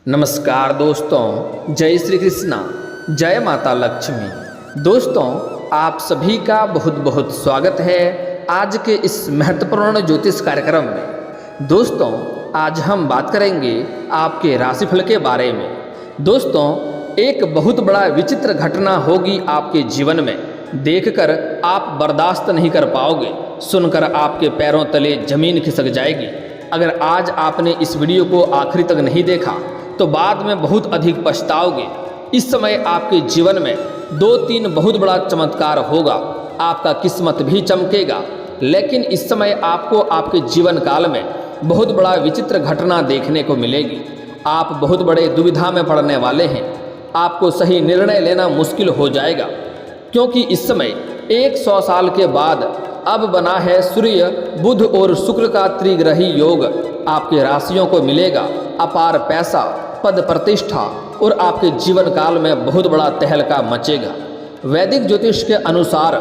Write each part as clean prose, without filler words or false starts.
नमस्कार दोस्तों, जय श्री कृष्णा, जय माता लक्ष्मी। दोस्तों, आप सभी का बहुत बहुत स्वागत है आज के इस महत्वपूर्ण ज्योतिष कार्यक्रम में। दोस्तों, आज हम बात करेंगे आपके राशिफल के बारे में। दोस्तों, एक बहुत बड़ा विचित्र घटना होगी आपके जीवन में, देखकर आप बर्दाश्त नहीं कर पाओगे, सुनकर आपके पैरों तले जमीन खिसक जाएगी। अगर आज आपने इस वीडियो को आखिरी तक नहीं देखा तो बाद में बहुत अधिक पछताओगे। इस समय आपके जीवन में 2-3 बहुत बड़ा चमत्कार होगा, आपका किस्मत भी चमकेगा। लेकिन इस समय आपको आपके जीवन काल में बहुत बड़ा विचित्र घटना देखने को मिलेगी। आप बहुत बड़े दुविधा में पड़ने वाले हैं, आपको सही निर्णय लेना मुश्किल हो जाएगा, क्योंकि इस समय 100 साल के बाद अब बना है सूर्य, बुध और शुक्र का त्रिग्रही योग। आपके राशियों को मिलेगा अपार पैसा, पद प्रतिष्ठा और आपके जीवन काल में बहुत बड़ा तहलका मचेगा। वैदिक ज्योतिष के अनुसार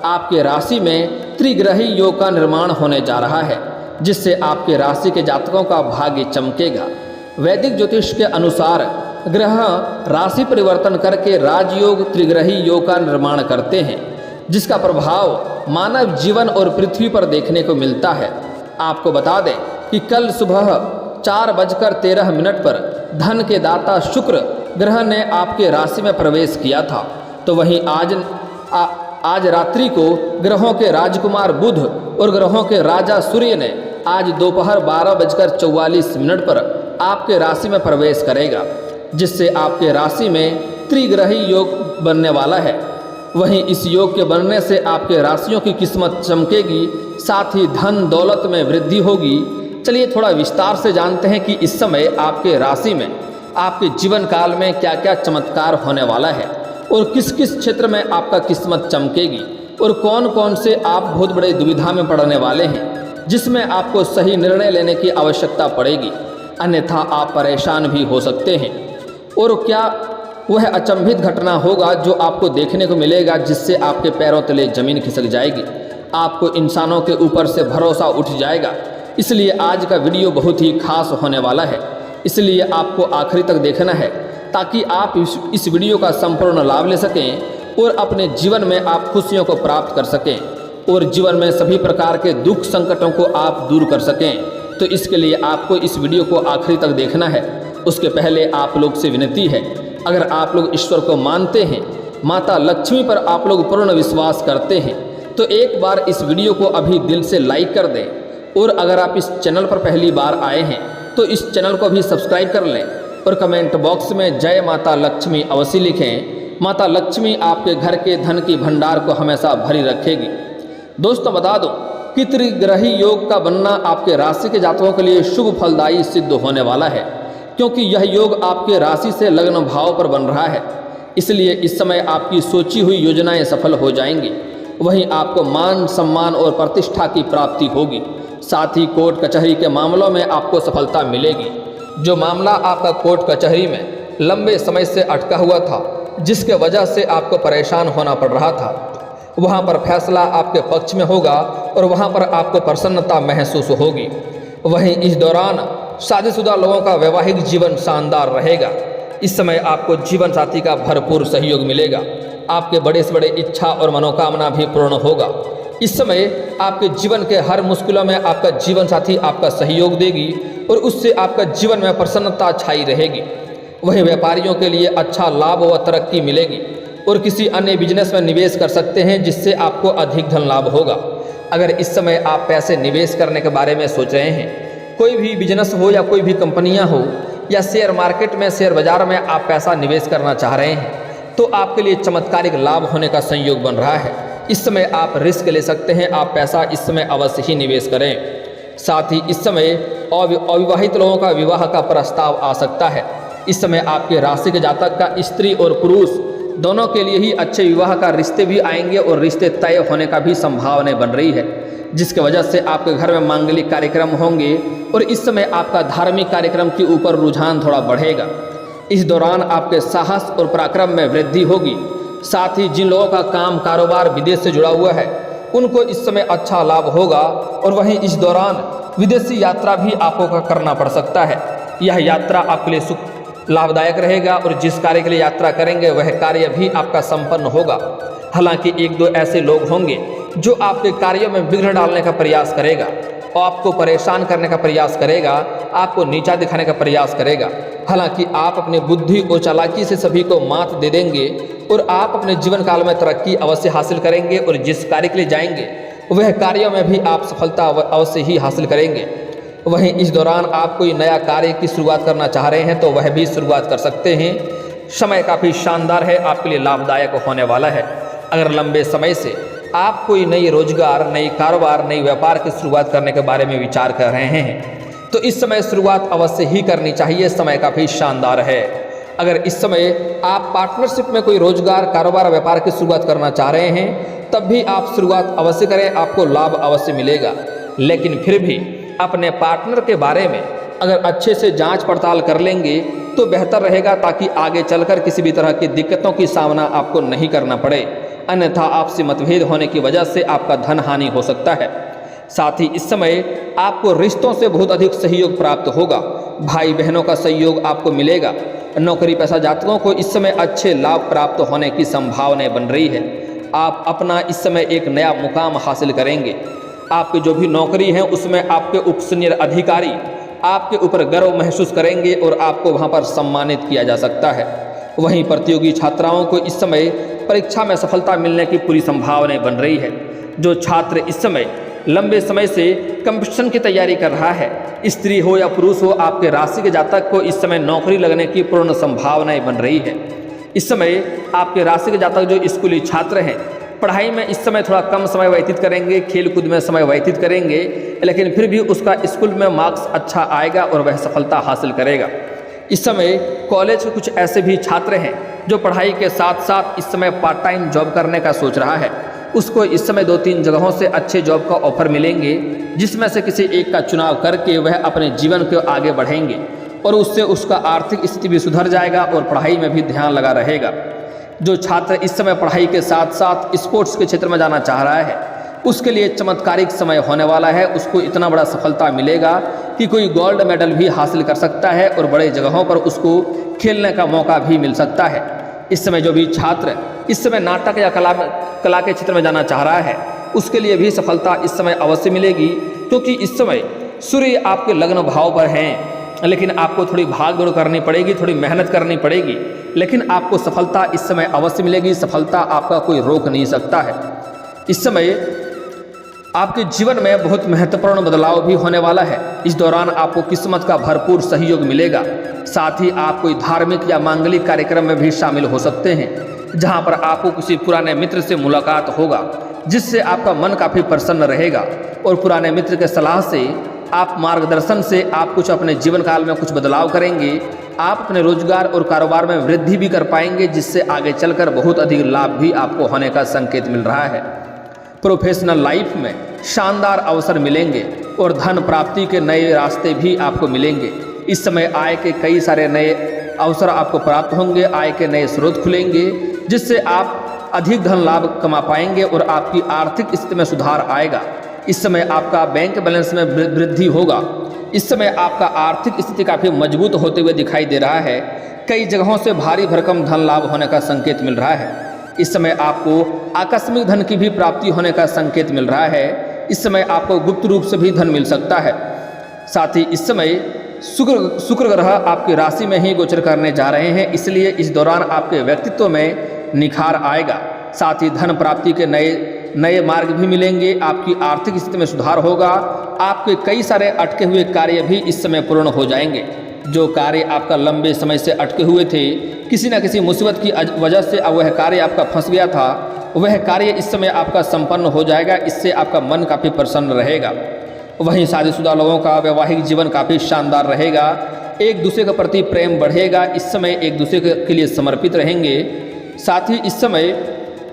आपके राशि में त्रिग्रही योग का निर्माण होने जा रहा है, जिससे आपके राशि के जातकों का भाग्य चमकेगा। वैदिक ज्योतिष के अनुसार ग्रह राशि परिवर्तन करके राजयोग त्रिग्रही योग का निर्माण करते हैं, जिसका प्रभाव मानव जीवन और पृथ्वी पर देखने को मिलता है। आपको बता दें कि कल सुबह 4:13 पर धन के दाता शुक्र ग्रह ने आपके राशि में प्रवेश किया था, तो वहीं आज रात्रि को ग्रहों के राजकुमार बुध और ग्रहों के राजा सूर्य ने आज दोपहर 12:44 पर आपके राशि में प्रवेश करेगा, जिससे आपके राशि में त्रिग्रही योग बनने वाला है। वहीं इस योग के बनने से आपके राशियों की किस्मत चमकेगी, साथ ही धन दौलत में वृद्धि होगी। चलिए थोड़ा विस्तार से जानते हैं कि इस समय आपके राशि में आपके जीवन काल में क्या क्या चमत्कार होने वाला है और किस किस क्षेत्र में आपका किस्मत चमकेगी और कौन कौन से आप बहुत बड़े दुविधा में पड़ने वाले हैं, जिसमें आपको सही निर्णय लेने की आवश्यकता पड़ेगी, अन्यथा आप परेशान भी हो सकते हैं। और क्या वह अचंभित घटना होगा जो आपको देखने को मिलेगा, जिससे आपके पैरों तले जमीन खिसक जाएगी, आपको इंसानों के ऊपर से भरोसा उठ जाएगा। इसलिए आज का वीडियो बहुत ही खास होने वाला है, इसलिए आपको आखिरी तक देखना है ताकि आप इस वीडियो का संपूर्ण लाभ ले सकें और अपने जीवन में आप खुशियों को प्राप्त कर सकें और जीवन में सभी प्रकार के दुख संकटों को आप दूर कर सकें। तो इसके लिए आपको इस वीडियो को आखिरी तक देखना है। उसके पहले आप लोग से विनती है, अगर आप लोग ईश्वर को मानते हैं, माता लक्ष्मी पर आप लोग पूर्ण विश्वास करते हैं, तो एक बार इस वीडियो को अभी दिल से लाइक कर दें। और अगर आप इस चैनल पर पहली बार आए हैं तो इस चैनल को भी सब्सक्राइब कर लें और कमेंट बॉक्स में जय माता लक्ष्मी अवश्य लिखें। माता लक्ष्मी आपके घर के धन की भंडार को हमेशा भरी रखेगी। दोस्तों, बता दो कि त्रिग्रही योग का बनना आपके राशि के जातकों के लिए शुभ फलदायी सिद्ध होने वाला है, क्योंकि यह योग आपके राशि से लग्न भाव पर बन रहा है। इसलिए इस समय आपकी सोची हुई योजनाएं सफल हो जाएंगी। वहीं आपको मान सम्मान और प्रतिष्ठा की प्राप्ति होगी। साथ ही कोर्ट कचहरी के मामलों में आपको सफलता मिलेगी। जो मामला आपका कोर्ट कचहरी में लंबे समय से अटका हुआ था, जिसके वजह से आपको परेशान होना पड़ रहा था, वहां पर फैसला आपके पक्ष में होगा और वहां पर आपको प्रसन्नता महसूस होगी। वहीं इस दौरान शादीशुदा लोगों का वैवाहिक जीवन शानदार रहेगा। इस समय आपको जीवन साथी का भरपूर सहयोग मिलेगा। आपके बड़े से बड़े इच्छा और मनोकामना भी पूर्ण होगा। इस समय आपके जीवन के हर मुश्किलों में आपका जीवन साथी आपका सहयोग देगी और उससे आपका जीवन में प्रसन्नता छाई रहेगी। वहीं व्यापारियों के लिए अच्छा लाभ व तरक्की मिलेगी और किसी अन्य बिजनेस में निवेश कर सकते हैं, जिससे आपको अधिक धन लाभ होगा। अगर इस समय आप पैसे निवेश करने के बारे में सोच रहे हैं, कोई भी बिजनेस हो या कोई भी कंपनियां हो या शेयर मार्केट में, शेयर बाजार में आप पैसा निवेश करना चाह रहे हैं, तो आपके लिए चमत्कारिक लाभ होने का संयोग बन रहा है। इस समय आप रिस्क ले सकते हैं, आप पैसा इस समय अवश्य ही निवेश करें। साथ ही इस समय अविवाहित लोगों का विवाह का प्रस्ताव आ सकता है। इस समय आपके राशि के जातक का स्त्री और पुरुष दोनों के लिए ही अच्छे विवाह का रिश्ते भी आएंगे और रिश्ते तय होने का भी संभावना बन रही है, जिसकी वजह से आपके घर में मांगलिक कार्यक्रम होंगे और इस समय आपका धार्मिक कार्यक्रम के ऊपर रुझान थोड़ा बढ़ेगा। इस दौरान आपके साहस और पराक्रम में वृद्धि होगी। साथ ही जिन लोगों का काम कारोबार विदेश से जुड़ा हुआ है, उनको इस समय अच्छा लाभ होगा और वहीं इस दौरान विदेशी यात्रा भी आपको करना पड़ सकता है। यह यात्रा आपके लिए लाभदायक रहेगा और जिस कार्य के लिए यात्रा करेंगे वह कार्य भी आपका संपन्न होगा। हालांकि एक दो ऐसे लोग होंगे जो आपके कार्यों में विघ्न डालने का प्रयास करेगा और आपको परेशान करने का प्रयास करेगा, आपको नीचा दिखाने का प्रयास करेगा। हालांकि आप अपनी बुद्धि और चालाकी से सभी को मात दे देंगे और आप अपने जीवन काल में तरक्की अवश्य हासिल करेंगे और जिस कार्य के लिए जाएंगे वह कार्यों में भी आप सफलता अवश्य ही हासिल करेंगे। वहीं इस दौरान आप कोई नया कार्य की शुरुआत करना चाह रहे हैं तो वह भी शुरुआत कर सकते हैं। समय काफ़ी शानदार है, आपके लिए लाभदायक होने वाला है। अगर लंबे समय से आप कोई नई रोजगार, नई कारोबार, नई व्यापार की शुरुआत करने के बारे में विचार कर रहे हैं तो इस समय शुरुआत अवश्य ही करनी चाहिए। समय काफ़ी शानदार है। अगर इस समय आप पार्टनरशिप में कोई रोजगार, कारोबार, व्यापार की शुरुआत करना चाह रहे हैं तब भी आप शुरुआत अवश्य करें, आपको लाभ अवश्य मिलेगा। लेकिन फिर भी अपने पार्टनर के बारे में अगर अच्छे से जांच पड़ताल कर लेंगे तो बेहतर रहेगा, ताकि आगे चलकर किसी भी तरह की दिक्कतों की सामना आपको नहीं करना पड़े। अन्यथा आपसे मतभेद होने की वजह से आपका धन हानि हो सकता है। साथ ही इस समय आपको रिश्तों से बहुत अधिक सहयोग प्राप्त होगा। भाई बहनों का सहयोग आपको मिलेगा। नौकरी पेशा जातकों को इस समय अच्छे लाभ प्राप्त होने की संभावनाएं बन रही है। आप अपना इस समय एक नया मुकाम हासिल करेंगे। आपकी जो भी नौकरी है उसमें आपके उप सीनियर अधिकारी आपके ऊपर गर्व महसूस करेंगे और आपको वहां पर सम्मानित किया जा सकता है। वहीं प्रतियोगी छात्राओं को इस समय परीक्षा में सफलता मिलने की पूरी संभावनाएं बन रही है। जो छात्र इस समय लंबे समय से कंपटीशन की तैयारी कर रहा है, स्त्री हो या पुरुष हो, आपके राशि के जातक को इस समय नौकरी लगने की पूर्ण संभावनाएं बन रही है। इस समय आपके राशि के जातक जो स्कूली छात्र हैं पढ़ाई में इस समय थोड़ा कम समय व्यतीत करेंगे, खेल कूद में समय व्यतीत करेंगे, लेकिन फिर भी उसका स्कूल में मार्क्स अच्छा आएगा और वह सफलता हासिल करेगा। इस समय कॉलेज के कुछ ऐसे भी छात्र हैं जो पढ़ाई के साथ साथ इस समय पार्ट टाइम जॉब करने का सोच रहा है। उसको इस समय 2-3 जगहों से अच्छे जॉब का ऑफर मिलेंगे, जिसमें से किसी एक का चुनाव करके वह अपने जीवन को आगे बढ़ेंगे और उससे उसका आर्थिक स्थिति भी सुधर जाएगा और पढ़ाई में भी ध्यान लगा रहेगा। जो छात्र इस समय पढ़ाई के साथ साथ स्पोर्ट्स के क्षेत्र में जाना चाह रहा है उसके लिए चमत्कारिक समय होने वाला है। उसको इतना बड़ा सफलता मिलेगा कि कोई गोल्ड मेडल भी हासिल कर सकता है और बड़े जगहों पर उसको खेलने का मौका भी मिल सकता है। इस समय जो भी छात्र इस समय नाटक या कला के क्षेत्र में जाना चाह रहा है उसके लिए भी सफलता इस समय अवश्य मिलेगी, क्योंकि इस समय सूर्य आपके लग्न भाव पर हैं। लेकिन आपको थोड़ी भाग दौड़ करनी पड़ेगी, थोड़ी मेहनत करनी पड़ेगी, लेकिन आपको सफलता इस समय अवश्य मिलेगी। सफलता आपका कोई रोक नहीं सकता है। इस समय आपके जीवन में बहुत महत्वपूर्ण बदलाव भी होने वाला है। इस दौरान आपको किस्मत का भरपूर सहयोग मिलेगा। साथ ही आप कोई धार्मिक या मांगलिक कार्यक्रम में भी शामिल हो सकते हैं, जहां पर आपको किसी पुराने मित्र से मुलाकात होगा, जिससे आपका मन काफ़ी प्रसन्न रहेगा और पुराने मित्र के सलाह से, आप मार्गदर्शन से आप कुछ अपने जीवन काल में कुछ बदलाव करेंगे। आप अपने रोजगार और कारोबार में वृद्धि भी कर पाएंगे, जिससे आगे चलकर बहुत अधिक लाभ भी आपको होने का संकेत मिल रहा है। प्रोफेशनल लाइफ में शानदार अवसर मिलेंगे और धन प्राप्ति के नए रास्ते भी आपको मिलेंगे। इस समय आय के कई सारे नए अवसर आपको प्राप्त होंगे, आय के नए स्रोत खुलेंगे, जिससे आप अधिक धन लाभ कमा पाएंगे और आपकी आर्थिक स्थिति में सुधार आएगा। इस समय आपका बैंक बैलेंस में वृद्धि होगा। इस समय आपका आर्थिक स्थिति काफ़ी मजबूत होते हुए दिखाई दे रहा है। कई जगहों से भारी भरकम धन लाभ होने का संकेत मिल रहा है। इस समय आपको आकस्मिक धन की भी प्राप्ति होने का संकेत मिल रहा है। इस समय आपको गुप्त रूप से भी धन मिल सकता है। साथ ही इस समय शुक्र ग्रह आपकी राशि में ही गोचर करने जा रहे हैं, इसलिए इस दौरान आपके व्यक्तित्व में निखार आएगा। साथ ही धन प्राप्ति के नए मार्ग भी मिलेंगे। आपकी आर्थिक स्थिति में सुधार होगा। आपके कई सारे अटके हुए कार्य भी इस समय पूर्ण हो जाएंगे। जो कार्य आपका लंबे समय से अटके हुए थे, किसी न किसी मुसीबत की वजह से अब वह कार्य आपका फंस गया था, वह कार्य इस समय आपका संपन्न हो जाएगा। इससे आपका मन काफ़ी प्रसन्न रहेगा। वहीं शादीशुदा लोगों का वैवाहिक जीवन काफ़ी शानदार रहेगा। एक दूसरे के प्रति प्रेम बढ़ेगा। इस समय एक दूसरे के लिए समर्पित रहेंगे। साथ ही इस समय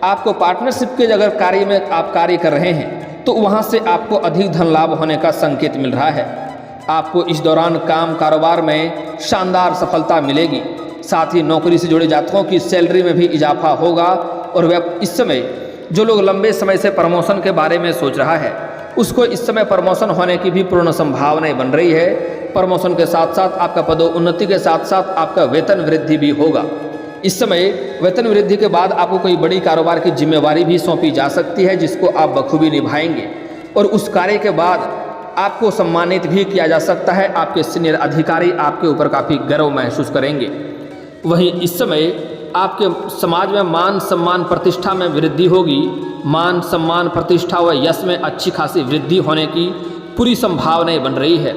आपको पार्टनरशिप के अगर कार्य में आप कार्य कर रहे हैं तो वहाँ से आपको अधिक धन लाभ होने का संकेत मिल रहा है। आपको इस दौरान काम कारोबार में शानदार सफलता मिलेगी। साथ ही नौकरी से जुड़े जातकों की सैलरी में भी इजाफा होगा और वह इस समय जो लोग लंबे समय से प्रमोशन के बारे में सोच रहा है उसको इस समय प्रमोशन होने की भी पूर्ण संभावनाएं बन रही है। प्रमोशन के साथ साथ आपका पदोन्नति के साथ साथ आपका वेतन वृद्धि भी होगा। इस समय वेतन वृद्धि के बाद आपको कोई बड़ी कारोबार की जिम्मेवारी भी सौंपी जा सकती है, जिसको आप बखूबी निभाएंगे और उस कार्य के बाद आपको सम्मानित भी किया जा सकता है। आपके सीनियर अधिकारी आपके ऊपर काफ़ी गर्व महसूस करेंगे। वहीं इस समय आपके समाज में मान सम्मान प्रतिष्ठा में वृद्धि होगी। मान सम्मान प्रतिष्ठा व यश में अच्छी खासी वृद्धि होने की पूरी संभावनाएं बन रही है।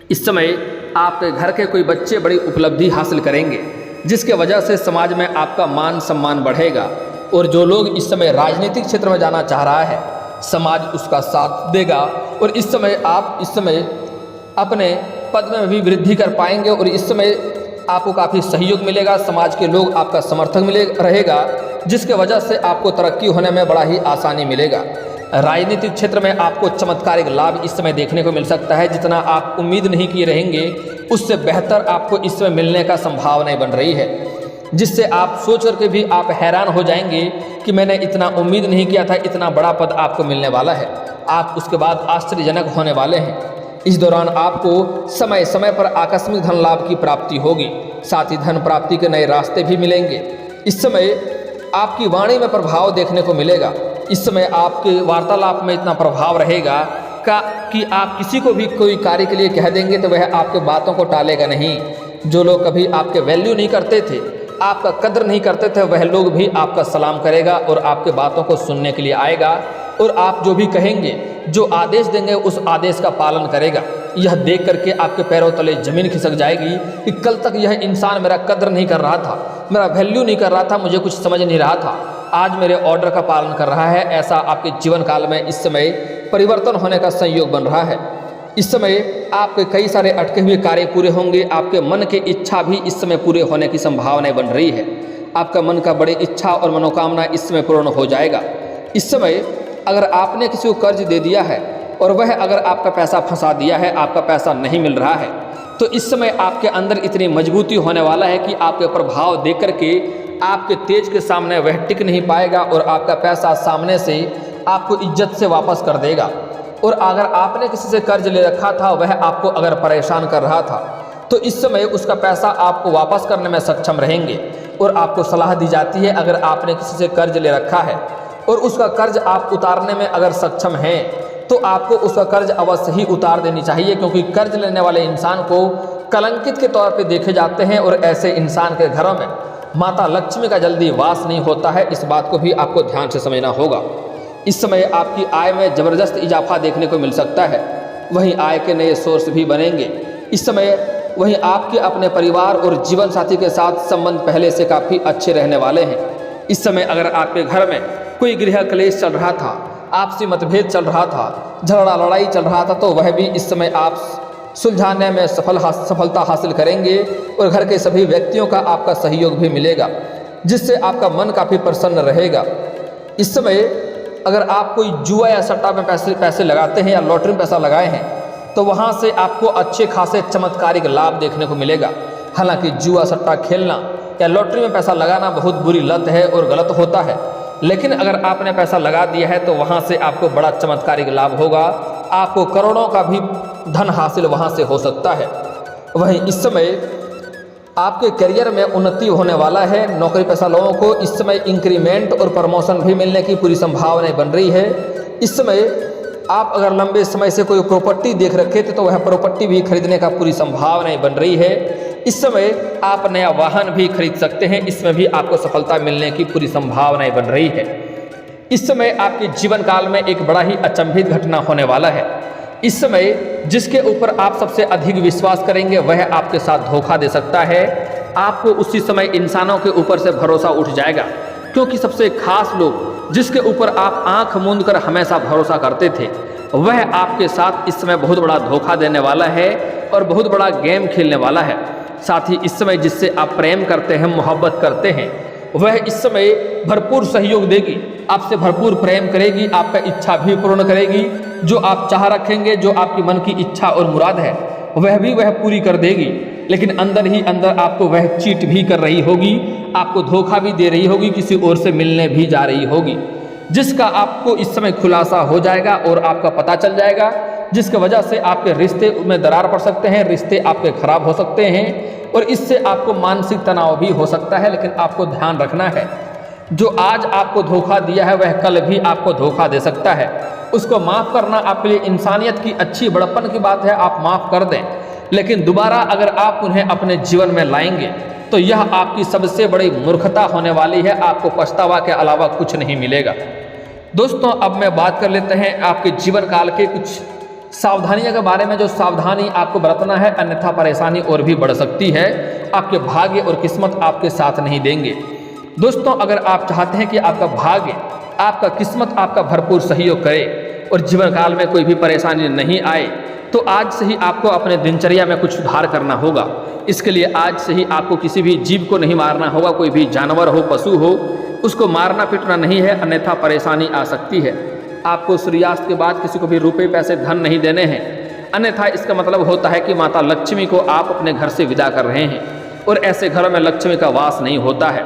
इस समय आपके घर के कोई बच्चे बड़ी उपलब्धि हासिल करेंगे, जिसके वजह से समाज में आपका मान सम्मान बढ़ेगा। और जो लोग इस समय राजनीतिक क्षेत्र में जाना चाह रहा है, समाज उसका साथ देगा और इस समय आप अपने पद में भी वृद्धि कर पाएंगे और इस समय आपको काफ़ी सहयोग मिलेगा। समाज के लोग आपका समर्थक रहेगा, जिसके वजह से आपको तरक्की होने में बड़ा ही आसानी मिलेगा। राजनीतिक क्षेत्र में आपको चमत्कारिक लाभ इस समय देखने को मिल सकता है। जितना आप उम्मीद नहीं किए रहेंगे, उससे बेहतर आपको इस समय मिलने का संभावनाएं बन रही है, जिससे आप सोच करके भी आप हैरान हो जाएंगे कि मैंने इतना उम्मीद नहीं किया था, इतना बड़ा पद आपको मिलने वाला है। आप उसके बाद आश्चर्यजनक होने वाले हैं। इस दौरान आपको समय समय पर आकस्मिक धन लाभ की प्राप्ति होगी, साथ ही धन प्राप्ति के नए रास्ते भी मिलेंगे। इस समय आपकी वाणी में प्रभाव देखने को मिलेगा। इस समय आपके वार्तालाप में इतना प्रभाव रहेगा कि आप किसी को भी कोई कार्य के लिए कह देंगे तो वह आपके बातों को टालेगा नहीं। जो लोग कभी आपके वैल्यू नहीं करते थे, आपका कदर नहीं करते थे, वह लोग भी आपका सलाम करेगा और आपके बातों को सुनने के लिए आएगा और आप जो भी कहेंगे, जो आदेश देंगे, उस आदेश का पालन करेगा। यह देख करके आपके पैरों तले जमीन खिसक जाएगी कि कल तक यह इंसान मेरा कदर नहीं कर रहा था, मेरा वैल्यू नहीं कर रहा था, मुझे कुछ समझ नहीं रहा था, आज मेरे ऑर्डर का पालन कर रहा है। ऐसा आपके जीवन काल में इस समय परिवर्तन होने का संयोग बन रहा है। इस समय आपके कई सारे अटके हुए कार्य पूरे होंगे। आपके मन की इच्छा भी इस समय पूरे होने की संभावनाएं बन रही है। आपका मन का बड़ी इच्छा और मनोकामना इस समय पूर्ण हो जाएगा। इस समय अगर आपने किसी को कर्ज दे दिया है और वह अगर आपका पैसा फंसा दिया है, आपका पैसा नहीं मिल रहा है, तो इस समय आपके अंदर इतनी मजबूती होने वाला है कि आपके प्रभाव देख करके आपके तेज के सामने वह टिक नहीं पाएगा और आपका पैसा सामने से आपको इज्जत से वापस कर देगा। और अगर आपने किसी से कर्ज ले रखा था, वह आपको अगर परेशान कर रहा था, तो इस समय उसका पैसा आपको वापस करने में सक्षम रहेंगे। और आपको सलाह दी जाती है, अगर आपने किसी से कर्ज ले रखा है और उसका कर्ज आप उतारने में अगर सक्षम हैं, तो आपको उसका कर्ज अवश्य ही उतार देनी चाहिए, क्योंकि कर्ज लेने वाले इंसान को कलंकित के तौर पे देखे जाते हैं और ऐसे इंसान के घरों में माता लक्ष्मी का जल्दी वास नहीं होता है। इस बात को भी आपको ध्यान से समझना होगा। इस समय आपकी आय में ज़बरदस्त इजाफा देखने को मिल सकता है। वहीं आय के नए सोर्स भी बनेंगे। इस समय वहीं आपके अपने परिवार और जीवन साथी के साथ संबंध पहले से काफ़ी अच्छे रहने वाले हैं। इस समय अगर आपके घर में कोई गृह क्लेश चल रहा था, आपसी मतभेद चल रहा था, झगड़ा लड़ाई चल रहा था, तो वह भी इस समय आप सुलझाने में सफलता हासिल करेंगे और घर के सभी व्यक्तियों का आपका सहयोग भी मिलेगा, जिससे आपका मन काफ़ी प्रसन्न रहेगा। इस समय अगर आप कोई जुआ या सट्टा में पैसे लगाते हैं या लॉटरी में पैसा लगाए हैं, तो वहाँ से आपको अच्छे खासे चमत्कारिक लाभ देखने को मिलेगा। हालांकि जुआ सट्टा खेलना या लॉटरी में पैसा लगाना बहुत बुरी लत है और गलत होता है, लेकिन अगर आपने पैसा लगा दिया है तो वहाँ से आपको बड़ा चमत्कारिक लाभ होगा। आपको करोड़ों का भी धन हासिल वहाँ से हो सकता है। वहीं इस समय आपके करियर में उन्नति होने वाला है। नौकरी पेशा लोगों को इस समय इंक्रीमेंट और प्रमोशन भी मिलने की पूरी संभावनाएं बन रही है। इस समय आप अगर लंबे समय से कोई प्रॉपर्टी देख रखे थे, तो वह प्रॉपर्टी भी खरीदने का पूरी संभावनाएं बन रही है। इस समय आप नया वाहन भी खरीद सकते हैं, इसमें भी आपको सफलता मिलने की पूरी संभावनाएं बन रही है। इस समय आपके जीवन काल में एक बड़ा ही अचंभित घटना होने वाला है। इस समय जिसके ऊपर आप सबसे अधिक विश्वास करेंगे, वह आपके साथ धोखा दे सकता है। आपको उसी समय इंसानों के ऊपर से भरोसा उठ जाएगा, क्योंकि सबसे खास लोग जिसके ऊपर आप आंख मूंद कर हमेशा भरोसा करते थे, वह आपके साथ इस समय बहुत बड़ा धोखा देने वाला है और बहुत बड़ा गेम खेलने वाला है। साथ ही इस समय जिससे आप प्रेम करते हैं, मोहब्बत करते हैं, वह इस समय भरपूर सहयोग देगी, आपसे भरपूर प्रेम करेगी, आपका इच्छा भी पूर्ण करेगी। जो आप चाह रखेंगे, जो आपकी मन की इच्छा और मुराद है, वह पूरी कर देगी। लेकिन अंदर ही अंदर आपको वह चीट भी कर रही होगी, आपको धोखा भी दे रही होगी, किसी और से मिलने भी जा रही होगी, जिसका आपको इस समय खुलासा हो जाएगा और आपका पता चल जाएगा जिसकी वजह से आपके रिश्ते में दरार पड़ सकते हैं, रिश्ते आपके खराब हो सकते हैं और इससे आपको मानसिक तनाव भी हो सकता है। लेकिन आपको ध्यान रखना है, जो आज आपको धोखा दिया है वह कल भी आपको धोखा दे सकता है। उसको माफ़ करना आपके लिए इंसानियत की अच्छी बड़प्पन की बात है, आप माफ़ कर दें। लेकिन दोबारा अगर आप उन्हें अपने जीवन में लाएंगे तो यह आपकी सबसे बड़ी मूर्खता होने वाली है, आपको पछतावा के अलावा कुछ नहीं मिलेगा। दोस्तों, अब मैं बात कर लेते हैं आपके जीवन काल के कुछ सावधानियों के बारे में, जो सावधानी आपको बरतना है, अन्यथा परेशानी और भी बढ़ सकती है। आपके भाग्य और किस्मत आपके साथ नहीं देंगे। दोस्तों, अगर आप चाहते हैं कि आपका भाग्य, आपका किस्मत आपका भरपूर सहयोग करे और जीवन काल में कोई भी परेशानी नहीं आए, तो आज से ही आपको अपने दिनचर्या में कुछ सुधार करना होगा। इसके लिए आज से ही आपको किसी भी जीव को नहीं मारना होगा, कोई भी जानवर हो, पशु हो, उसको मारना पीटना नहीं है, अन्यथा परेशानी आ सकती है। आपको सूर्यास्त के बाद किसी को भी रुपए पैसे धन नहीं देने हैं, अन्यथा इसका मतलब होता है कि माता लक्ष्मी को आप अपने घर से विदा कर रहे हैं और ऐसे घरों में लक्ष्मी का वास नहीं होता है।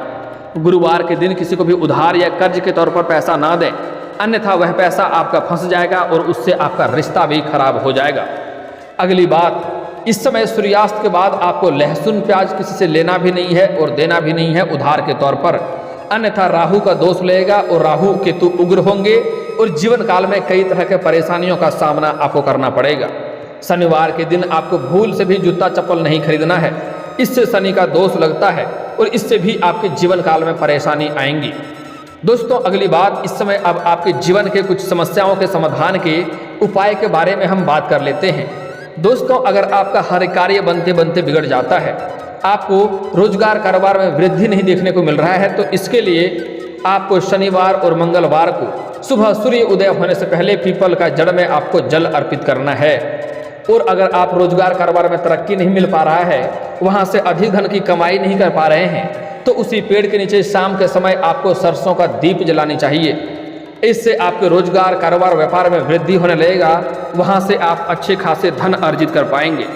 गुरुवार के दिन किसी को भी उधार या कर्ज के तौर पर पैसा ना दें, अन्यथा वह पैसा आपका फंस जाएगा और उससे आपका रिश्ता भी खराब हो जाएगा। अगली बात, इस समय सूर्यास्त के बाद आपको लहसुन प्याज किसी से लेना भी नहीं है और देना भी नहीं है उधार के तौर पर, अन्यथा राहु का दोष लगेगा और राहु केतु उग्र होंगे और जीवन काल में कई तरह के परेशानियों का सामना आपको करना पड़ेगा। शनिवार के दिन आपको भूल से भी जूता चप्पल नहीं खरीदना है, इससे शनि का दोष लगता है और इससे भी आपके जीवन काल में परेशानी आएंगी। दोस्तों, अगली बात, इस समय अब आपके जीवन के कुछ समस्याओं के समाधान के उपाय के बारे में हम बात कर लेते हैं। दोस्तों, अगर आपका हर कार्य बनते बनते बिगड़ जाता है, आपको रोजगार कारोबार में वृद्धि नहीं देखने को मिल रहा है, तो इसके लिए आपको शनिवार और मंगलवार को सुबह सूर्य उदय होने से पहले पीपल का जड़ में आपको जल अर्पित करना है। और अगर आप रोजगार कारोबार में तरक्की नहीं मिल पा रहा है, वहाँ से अधिक धन की कमाई नहीं कर पा रहे हैं, तो उसी पेड़ के नीचे शाम के समय आपको सरसों का दीप जलानी चाहिए। इससे आपके रोजगार कारोबार व्यापार में वृद्धि होने लगेगा, वहाँ से आप अच्छे खासे धन अर्जित कर पाएंगे।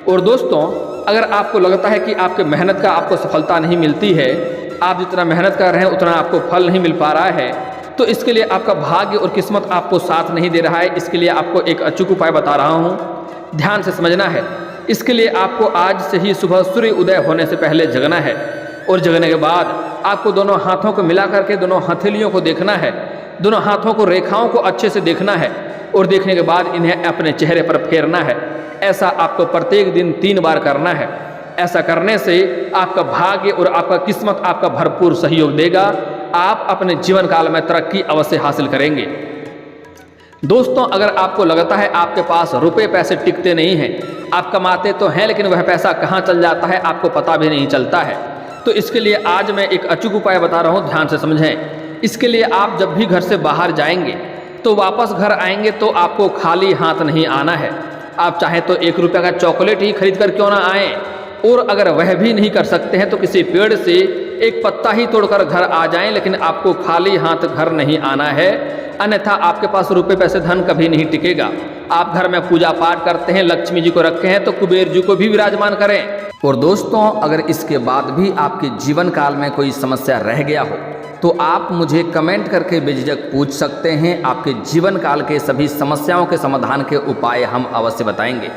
और दोस्तों, अगर आपको लगता है कि आपके मेहनत का आपको सफलता नहीं मिलती है, आप जितना मेहनत कर रहे हैं उतना आपको फल नहीं मिल पा रहा है, तो इसके लिए आपका भाग्य और किस्मत आपको साथ नहीं दे रहा है। इसके लिए आपको एक अचूक उपाय बता रहा हूँ, ध्यान से समझना है। इसके लिए आपको आज से ही सुबह सूर्य उदय होने से पहले जगना है और जगने के बाद आपको दोनों हाथों को मिला करके दोनों हथेलियों को देखना है, दोनों हाथों को रेखाओं को अच्छे से देखना है और देखने के बाद इन्हें अपने चेहरे पर फेरना है। ऐसा आपको प्रत्येक दिन 3 बार करना है। ऐसा करने से आपका भाग्य और आपका किस्मत आपका भरपूर सहयोग देगा। आप अपने जीवन काल में तरक्की अवश्य हासिल करेंगे। दोस्तों, अगर आपको लगता है आपके पास रुपए पैसे टिकते नहीं हैं, आप कमाते तो हैं लेकिन वह पैसा कहाँ चल जाता है आपको पता भी नहीं चलता है, तो इसके लिए आज मैं एक अचूक उपाय बता रहा हूँ, ध्यान से समझें। इसके लिए आप जब भी घर से बाहर जाएंगे तो वापस घर आएंगे तो आपको खाली हाथ नहीं आना है। आप चाहें तो 1 रुपये का चॉकलेट ही खरीद कर क्यों ना आएँ, और अगर वह भी नहीं कर सकते हैं तो किसी पेड़ से एक पत्ता ही तोड़कर घर आ जाएं, लेकिन आपको खाली हाथ घर नहीं आना है, अन्यथा आपके पास रुपए पैसे धन कभी नहीं टिकेगा। आप घर में पूजा पाठ करते हैं, लक्ष्मी जी को रखे हैं, तो कुबेर जी को भी विराजमान करें। और दोस्तों, अगर इसके बाद भी आपके जीवन काल में कोई समस्या रह गया हो तो आप मुझे कमेंट करके बेझिझक पूछ सकते हैं। आपके जीवन काल के सभी समस्याओं के समाधान के उपाय हम अवश्य बताएंगे।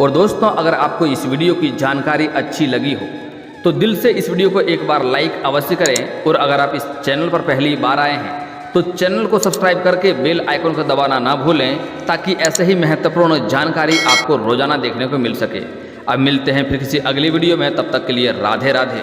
और दोस्तों, अगर आपको इस वीडियो की जानकारी अच्छी लगी हो तो दिल से इस वीडियो को एक बार लाइक अवश्य करें। और अगर आप इस चैनल पर पहली बार आए हैं तो चैनल को सब्सक्राइब करके बेल आइकन को दबाना ना भूलें, ताकि ऐसे ही महत्वपूर्ण जानकारी आपको रोजाना देखने को मिल सके। अब मिलते हैं फिर किसी अगली वीडियो में, तब तक के लिए राधे राधे।